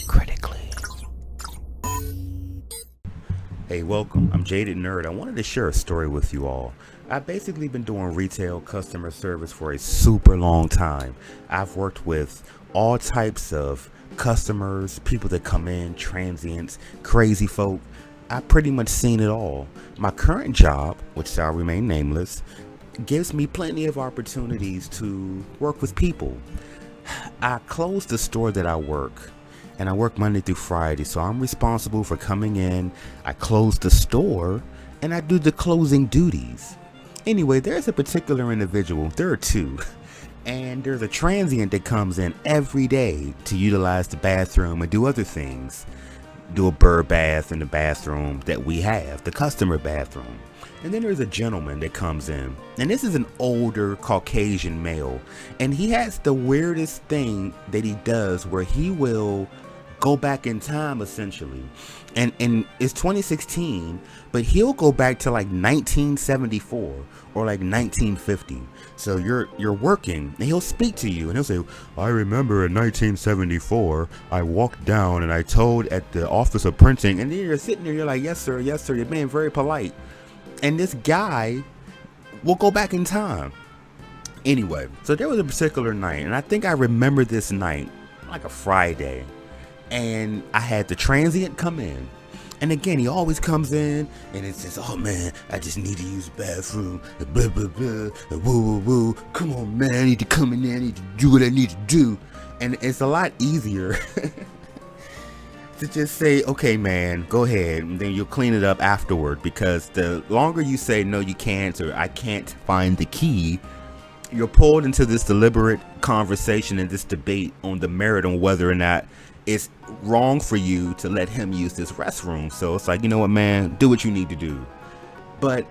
critically. Hey, welcome. I'm Jaded Nerd. I wanted to share a story with you all. I've basically been doing retail customer service for a super long time. I've worked with all types of customers, people that come in, transients, crazy folk. I've pretty much seen it all. My current job, which shall remain nameless, gives me plenty of opportunities to work with people. I close the store that I work, and I work Monday through Friday, so I'm responsible for coming in, I close the store, and I do the closing duties. Anyway, there's a particular individual, there are two, and there's a transient that comes in every day to utilize the bathroom and do other things. Do a bird bath in the bathroom that we have, the customer bathroom. And then there's a gentleman that comes in, and this is an older Caucasian male, and he has the weirdest thing that he does where he will go back in time essentially, and it's 2016, but he'll go back to like 1974 or like 1950. So you're working and he'll speak to you and he'll say, I remember in 1974 I walked down and I told at the office of printing, and then you're sitting there, you're like, yes sir, you're being very polite, and this guy will go back in time. Anyway, so there was a particular night, and I think I remember this night like a Friday, and I had the transient come in, and again he always comes in and it says, oh man, I just need to use the bathroom, and blah blah blah, and woo woo woo, come on man, I need to come in there, I need to do what I need to do. And it's a lot easier to just say, okay man, go ahead, and then you'll clean it up afterward, because the longer you say no you can't, or I can't find the key, you're pulled into this deliberate conversation and this debate on the merit on whether or not it's wrong for you to let him use this restroom. So it's like, you know what man, do what you need to do. But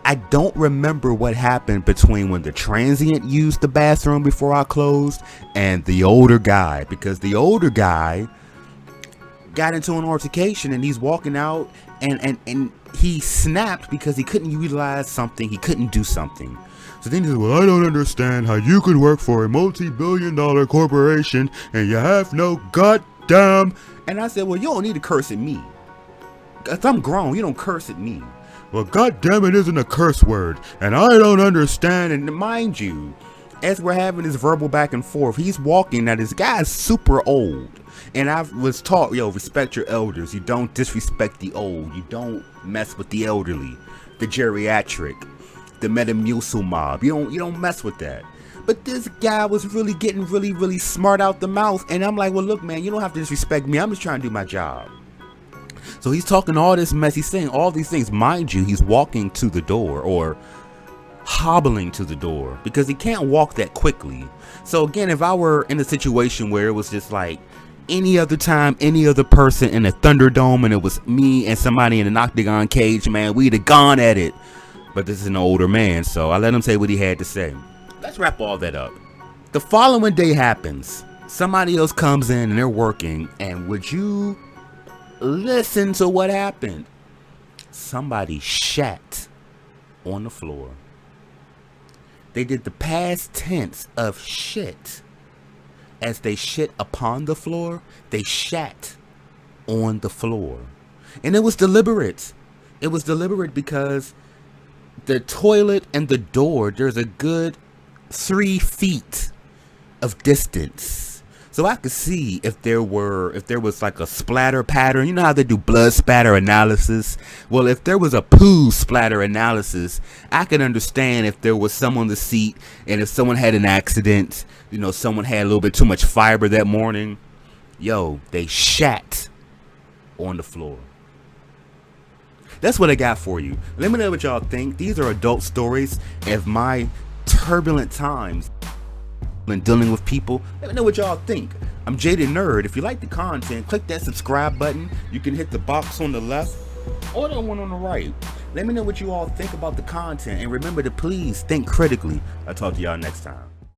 I don't remember what happened between when the transient used the bathroom before I closed and the older guy, because the older guy got into an altercation and he's walking out and he snapped because he couldn't utilize something, he couldn't do something. So then he said, well, I don't understand how you could work for a multi-billion-dollar corporation and you have no goddamn. And I said, well, you don't need to curse at me. If I'm grown, you don't curse at me. Well, goddamn, it isn't a curse word, and I don't understand. And mind you, as we're having this verbal back and forth, he's walking. Now this guy's super old, and I was taught, yo, respect your elders. You don't disrespect the old. You don't mess with the elderly, the geriatric, the Metamucil mob. You don't mess with that. But this guy was really getting really smart out the mouth, and I'm like, well look man, you don't have to disrespect me, I'm just trying to do my job. So he's talking all this mess, he's saying all these things. Mind you, he's walking to the door, or hobbling to the door, because he can't walk that quickly. So again, if I were in a situation where it was just like any other time, any other person in a Thunderdome, and it was me and somebody in an octagon cage, man, we'd have gone at it. But this is an older man, so I let him say what he had to say. Let's wrap all that up. The following day happens. Somebody else comes in and they're working, and would you listen to what happened? Somebody shat on the floor. They did the past tense of shit. As they shit upon the floor, they shat on the floor. And it was deliberate. It was deliberate because the toilet and the door, there's a good 3 feet of distance. So I could see if there was like a splatter pattern. You know how they do blood spatter analysis? Well, if there was a poo splatter analysis, I could understand if there was someone on the seat, and if someone had an accident, you know, someone had a little bit too much fiber that morning. Yo, they shat on the floor. That's what I got for you. Let me know what y'all think. These are adult stories of my turbulent times and dealing with people. Let me know what y'all think. I'm Jaded Nerd. If you like the content, click that subscribe button. You can hit the box on the left or the one on the right. Let me know what you all think about the content, and remember to please think critically. I'll talk to y'all next time.